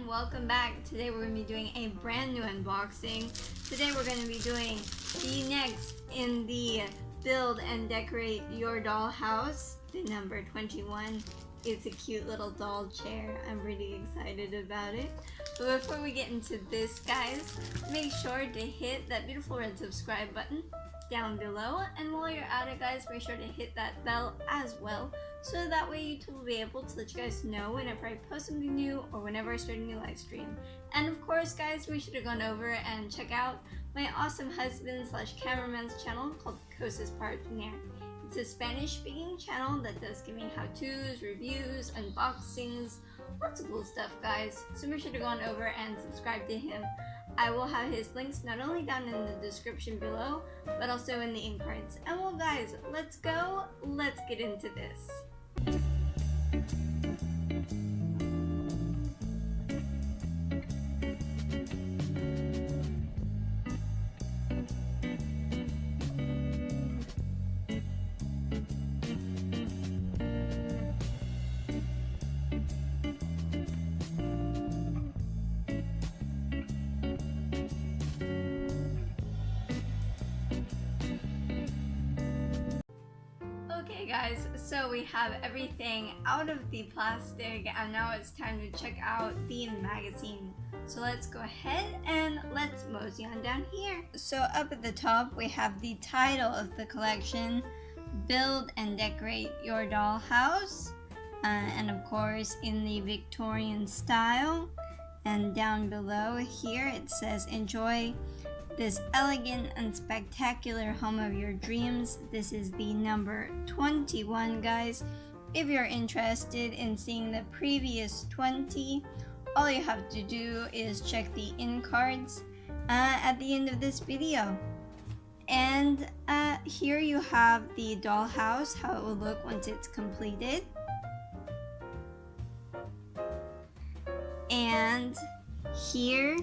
welcome back. Today we're going to be doing a brand new unboxing. Today we're going to be doing the next in the build and decorate your dollhouse, the number 21. It's a cute little doll chair. I'm really excited about it. But before we get into this, guys, make sure to hit that beautiful red subscribe button down below, and while you're at it, guys, make sure to hit that bell as well, so that way YouTube will be able to let you guys know whenever I post something new or whenever I start a new live stream. And of course, guys, we should have gone over and check out my awesome husband / cameraman's channel called CosasParaTener. It's a Spanish speaking channel that does giving how-tos, reviews, unboxings, lots of cool stuff, guys. So make sure to go on over and subscribe to him. I will have his links not only down in the description below, but also in the end cards. And well, guys, let's go. Let's get into this. Okay guys, so we have everything out of the plastic and now it's time to check out the magazine. So let's go ahead and let's mosey on down here. So up at the top we have the title of the collection, Build and Decorate Your Dollhouse, and of course in the Victorian style. And down below here it says, enjoy this elegant and spectacular home of your dreams. This is the number 21, guys. If you're interested in seeing the previous 20, all you have to do is check the in cards at the end of this video. And here you have the dollhouse, how it will look once it's completed. And here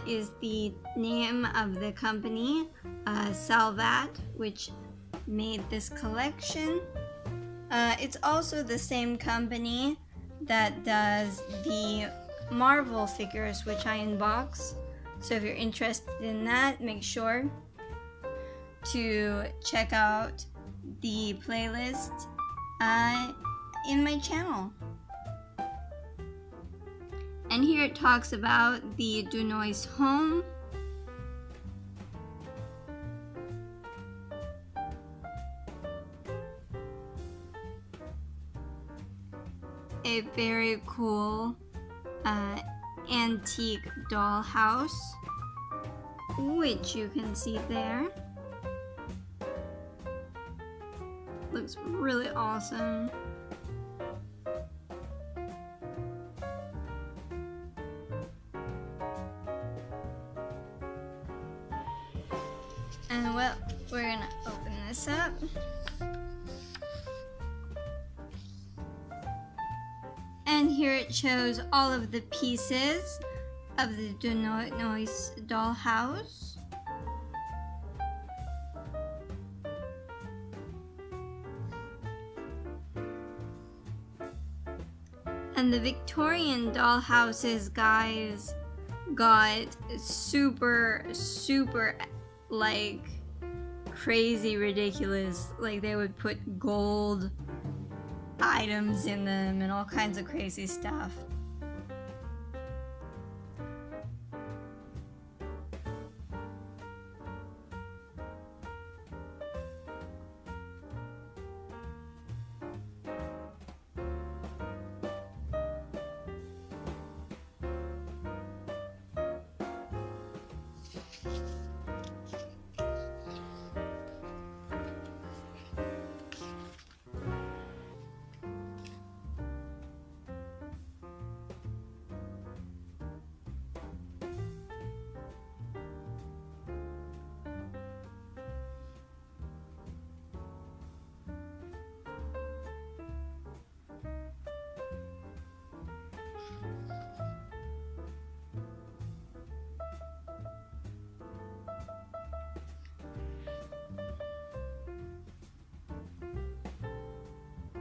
is the name of the company, Salvat, which made this collection. It's also the same company that does the Marvel figures, which I unbox. So if you're interested in that, make sure to check out the playlist in my channel. And here it talks about the Dollhouse home. A very cool antique dollhouse, which you can see there. Looks really awesome. And well, we're gonna open this up. And here it shows all of the pieces of the Dollhouse dollhouse. And the Victorian dollhouses, guys, got super like crazy ridiculous. Like they would put gold items in them and all kinds of crazy stuff.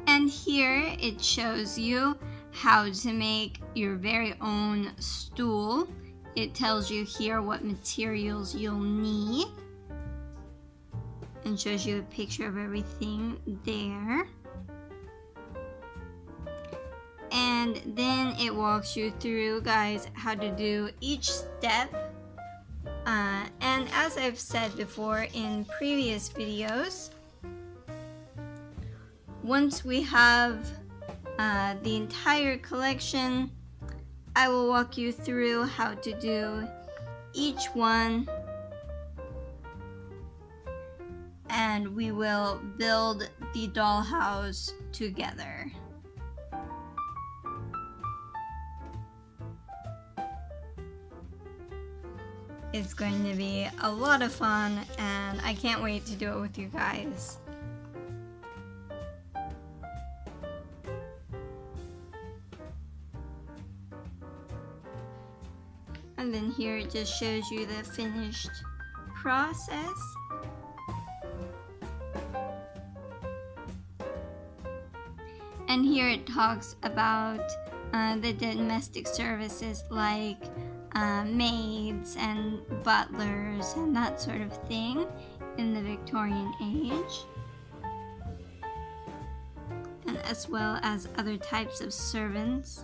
And here it shows you how to make your very own stool. It tells you here what materials you'll need and shows you a picture of everything there. And then it walks you through, guys, how to do each step. And as I've said before in previous videos, once we have the entire collection, I will walk you through how to do each one, and we will build the dollhouse together. It's going to be a lot of fun, and I can't wait to do it with you guys. And then here it just shows you the finished process. And here it talks about the domestic services like maids and butlers and that sort of thing in the Victorian age, and as well as other types of servants.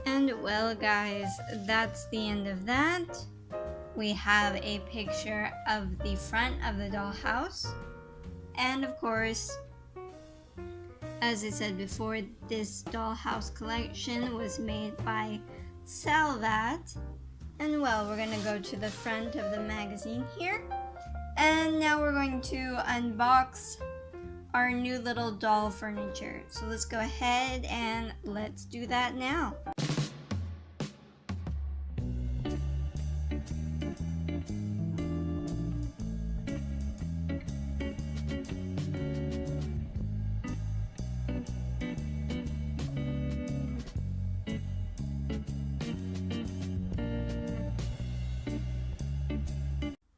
And well, guys, that's the end of that. We have a picture of the front of the dollhouse. And of course, as I said before, this dollhouse collection was made by Salvat. And well, we're gonna go to the front of the magazine here. And now we're going to unbox our new little doll furniture. So let's go ahead and let's do that now.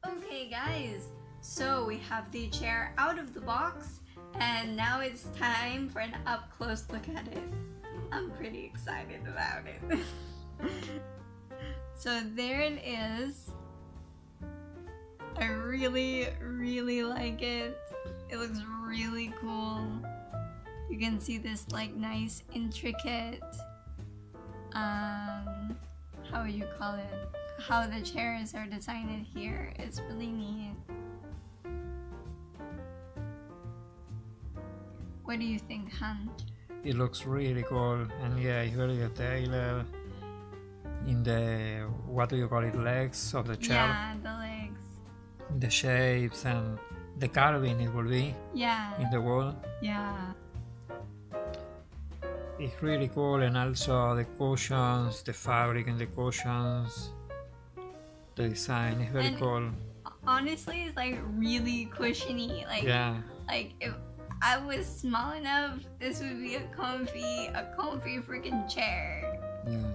Okay guys, so we have the chair out of the box, and now it's time for an up-close look at it. I'm pretty excited about it. So there it is. I really like it. It looks really cool. You can see this like nice intricate, how would you call it? How the chairs are designed here. It's really neat. What do you think, Han? It looks really cool, and yeah, you got the tailor in the, what do you call it, legs of the chair? Yeah, the legs. The shapes and the carving it will be Yeah. in the wall. Yeah. it's really cool, and also the cushions, the fabric and the cushions, the design is very And cool. honestly, it's like really cushiony. Like, Yeah, like if I was small enough, this would be a comfy freaking chair. yeah.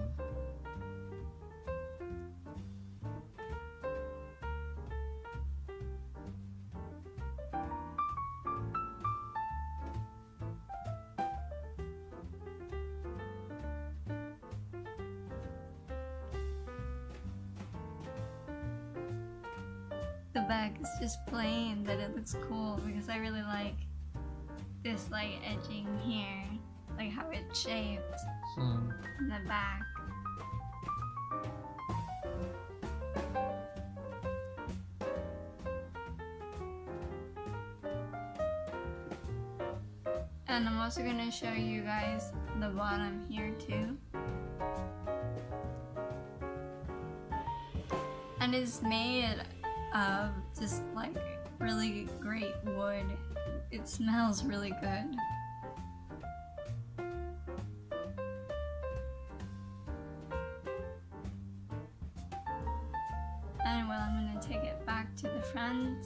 The back is just plain, but it looks cool because I really like this like edging here, like how it's shaped Hmm. in the back. And I'm also gonna show you guys the bottom here too. And it's made of just like really great wood. It smells really good. And well, I'm gonna take it back to the front.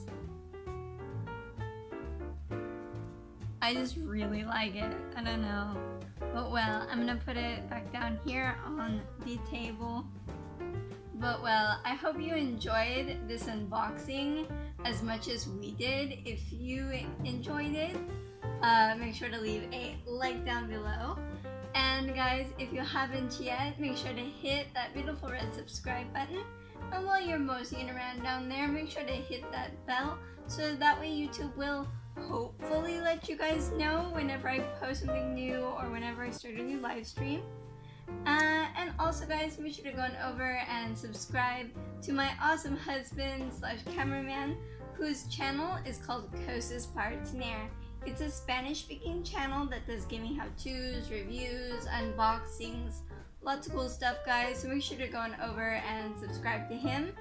I just really like it. I don't know. But well, I'm gonna put it back down here on the table. But well, I hope you enjoyed this unboxing as much as we did. If you enjoyed it, make sure to leave a like down below. And guys, if you haven't yet, make sure to hit that beautiful red subscribe button. And while you're moseying around down there, make sure to hit that bell so that way YouTube will hopefully let you guys know whenever I post something new or whenever I start a new live stream. And also guys, make sure to go on over and subscribe to my awesome husband / cameraman, whose channel is called CosasParaTener. It's a Spanish speaking channel that does gaming how-tos, reviews, unboxings, lots of cool stuff guys, so make sure to go on over and subscribe to him.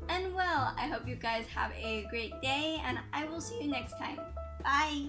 And well, I hope you guys have a great day, and I will see you next time. Bye!